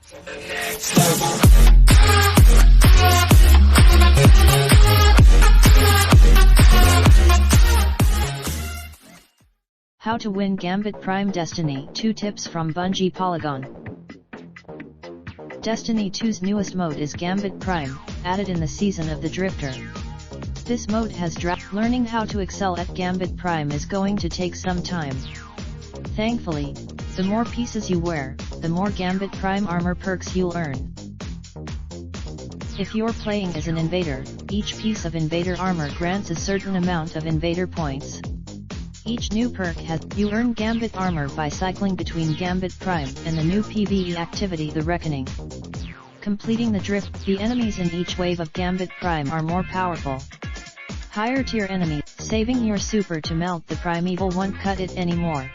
How to win Gambit Prime Destiny 2 tips from Bungie Polygon. Destiny 2's newest mode is Gambit Prime, added in the Season of the Drifter. This mode has learning how to excel at Gambit Prime is going to take some time. Thankfully, the more pieces you wear, the more Gambit Prime armor perks you'll earn. If you're playing as an invader, each piece of invader armor grants a certain amount of invader points. Each new perk you earn Gambit armor by cycling between Gambit Prime and the new PvE activity The Reckoning. Completing the drift, the enemies in each wave of Gambit Prime are more powerful. Higher tier enemies, saving your super to melt the primeval won't cut it anymore.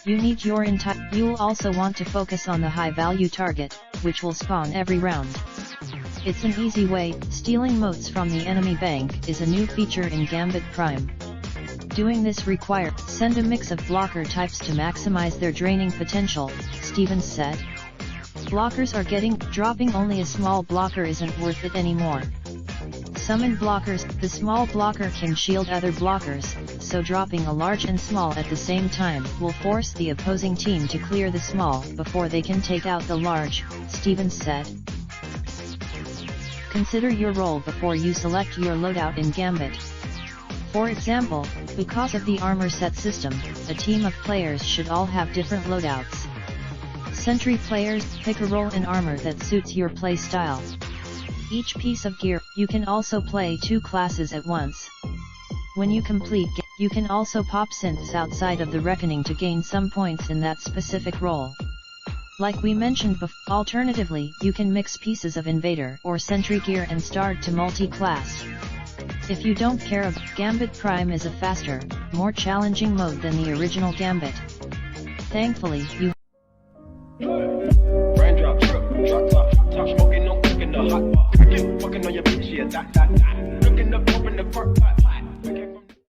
You'll also want to focus on the high value target, which will spawn every round. It's an easy way. Stealing motes from the enemy bank is a new feature in Gambit Prime. Doing this send a mix of blocker types to maximize their draining potential, Stevens said. Blockers are dropping only a small blocker isn't worth it anymore. Summon blockers, the small blocker can shield other blockers, so dropping a large and small at the same time will force the opposing team to clear the small before they can take out the large, Stevens said. Consider your role before you select your loadout in Gambit. For example, because of the armor set system, a team of players should all have different loadouts. Sentry players, pick a role in armor that suits your play style. Each piece of gear, you can also play 2 classes at once. When you complete, you can also pop synths outside of the Reckoning to gain some points in that specific role. Like we mentioned before, alternatively, you can mix pieces of Invader or Sentry gear and start to multi-class. If you don't care, Gambit Prime is a faster, more challenging mode than the original Gambit. Thankfully, Raindrop, drop top, smoking, no cooking the hot bar. Fucking on your bitch, yeah, that.